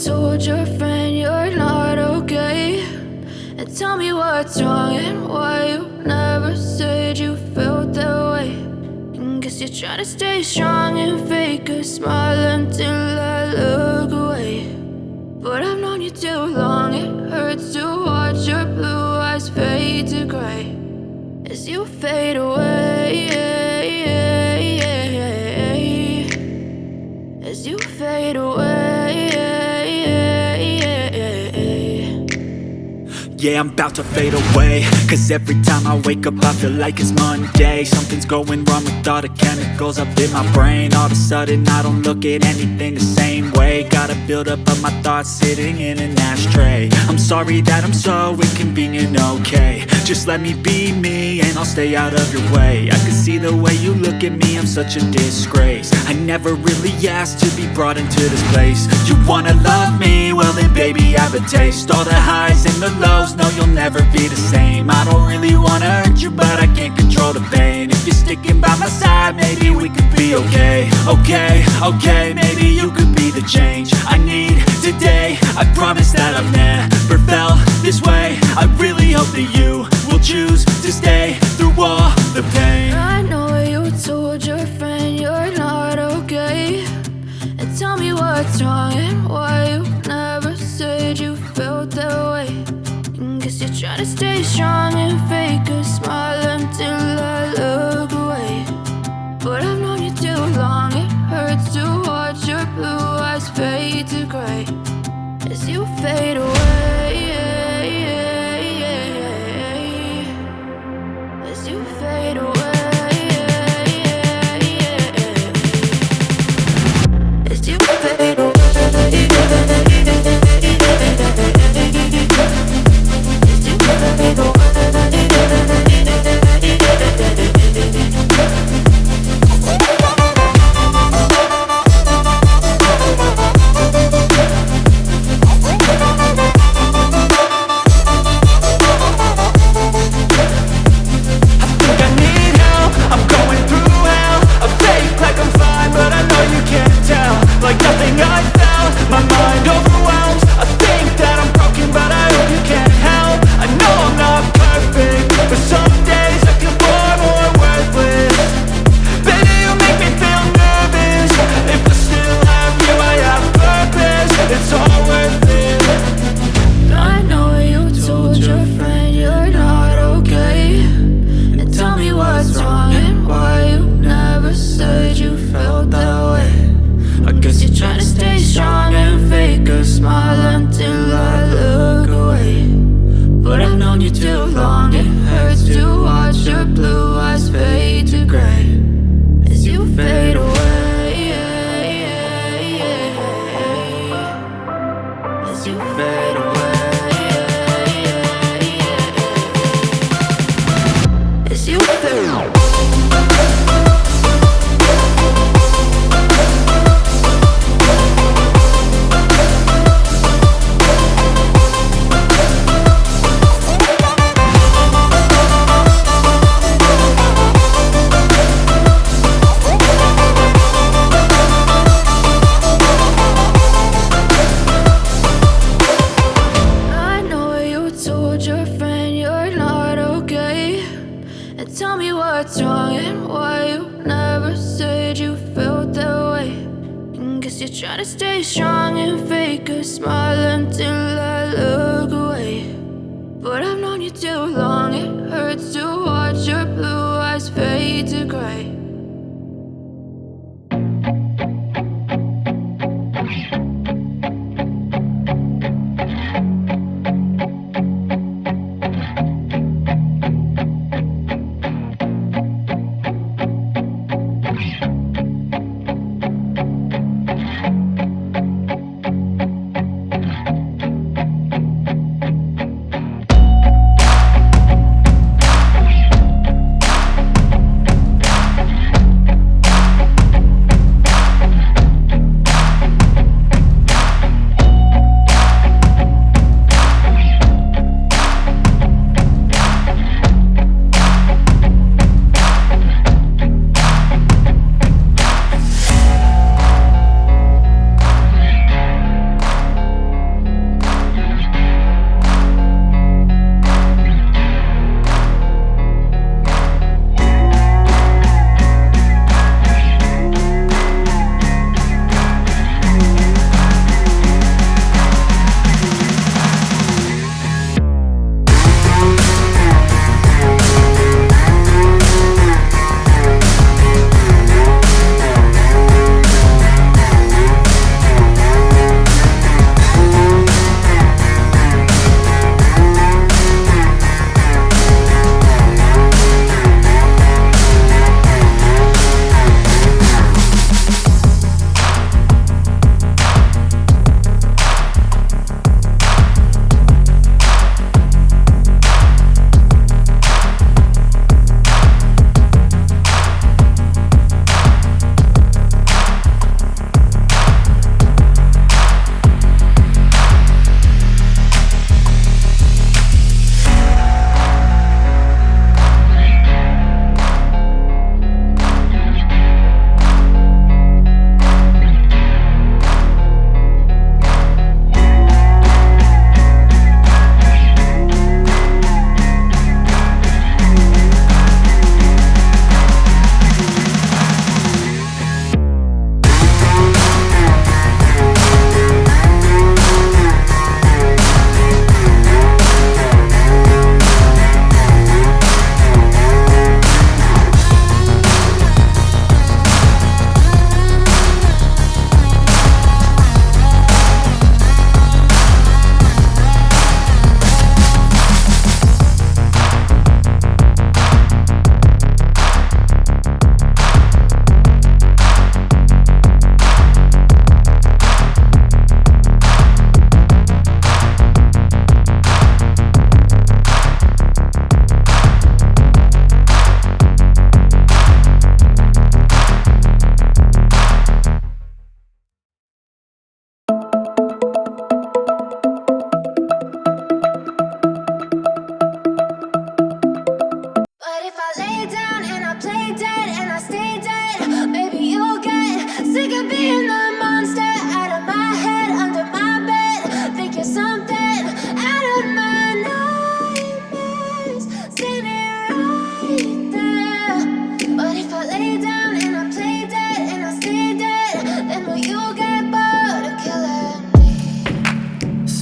told your friend you're not okay, and tell me what's wrong and why you never said you felt that way. And guess you're trying to stay strong and fake a smile until I look away. But I've known you too long, it hurts to watch your blue eyes fade to gray as you fade away, as you fade away. Yeah, I'm about to fade away, cause every time I wake up I feel like it's Monday. Something's going wrong with all the chemicals up in my brain. All of a sudden I don't look at anything the same way. Gotta build up of my thoughts sitting in an ashtray. I'm sorry that I'm so inconvenient, okay. Just let me be me and I'll stay out of your way. I can see the way you look at me, I'm such a disgrace. I never really asked to be brought into this place. You wanna love me? Well then baby I have a taste. All the highs and the lows, no you'll never be the same. I don't really wanna hurt you but I can't control the pain. If you're sticking by my side maybe we could be okay. Okay, maybe you could be the change I need today. I promise that I've never felt this way. I really hope that you will choose to stay through all the pain. I know you told your friend you're not okay, and tell me what's wrong and why you never said you felt that way. And guess you're trying to stay strong and fake a smile until I look away. But I've known you too long, it hurts to watch your blue eyes fade to gray as you fade away, as you fade away, as you fade away. Try to stay strong and fake a smile until I look away. But I've known you too long, it hurts to watch your blue eyes fade to gray.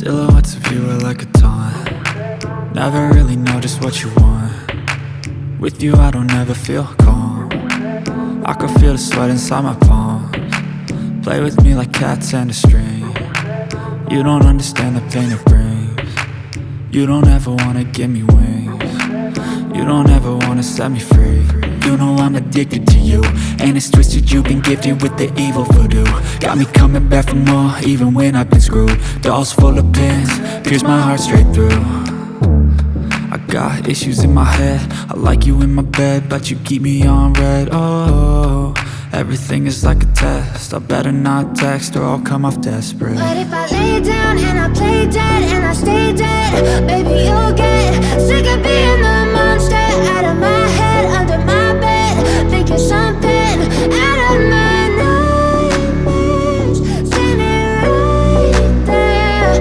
Silhouettes of you are like a taunt. Never really know just what you want. With you I don't ever feel calm. I can feel the sweat inside my palms. Play with me like cats and a string. You don't understand the pain it brings. You don't ever wanna give me wings. You don't ever wanna set me free. You know I'm addicted to you, and it's twisted, you've been gifted with the evil voodoo. Got me coming back for more, even when I've been screwed. Dolls full of pins, pierce my heart straight through. I got issues in my head, I like you in my bed, but you keep me on red. Oh, everything is like a test, I better not text or I'll come off desperate. But if I lay down and I play dead and I stay dead, baby you'll get sick of being the monster out of my head, under my bed, thinking something out of my nightmares, standing right there.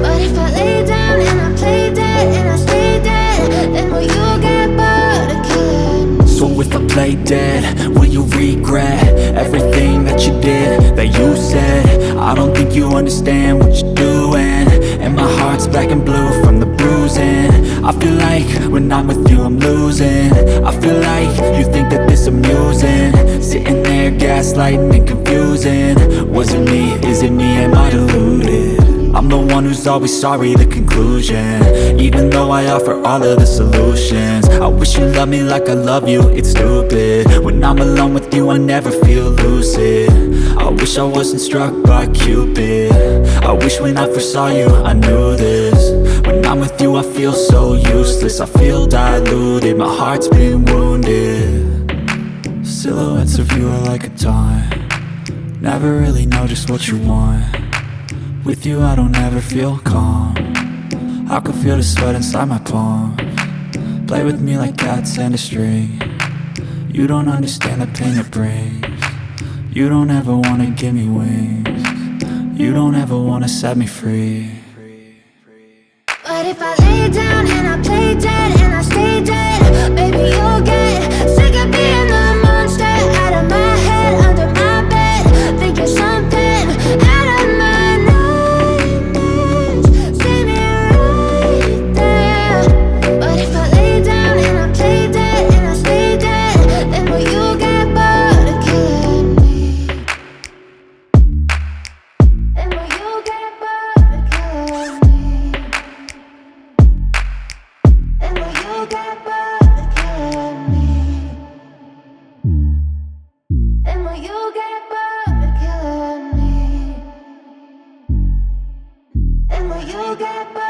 But if I lay down and I play dead and I stay dead, then will you get bored of killing me? So if I play dead, will you regret everything that you did, that you said? I don't think you understand what you're doing, and my heart's black and blue from the bruising. I feel like when I'm with you I'm losing. I feel like you think that this amusing, sitting there gaslighting and confusing. Was it me? Is it me? Am I deluded? I'm the one who's always sorry, the conclusion, even though I offer all of the solutions. I wish you loved me like I love you, it's stupid. When I'm alone with you I never feel lucid. I wish I wasn't struck by Cupid. I wish when I first saw you I knew this. When I'm with you I feel so useless, I feel diluted, my heart's been wounded. Silhouettes of you are like a taunt. Never really know just what you want. With you I don't ever feel calm. I can feel the sweat inside my palms. Play with me like cats and a string. You don't understand the pain it brings. You don't ever wanna give me wings. You don't ever wanna set me free. But if I lay down and I play dead and I stay dead, baby you'll get sick of being the monster out of my head, under my bed, thinking something out of my nightmares, standing right there. But if I lay down and I play dead and I stay dead, then will you get bored of killing me? Then will you get bored of killing me? And will you get bored of killing me? And will you get bored of killing me? And will you get bored?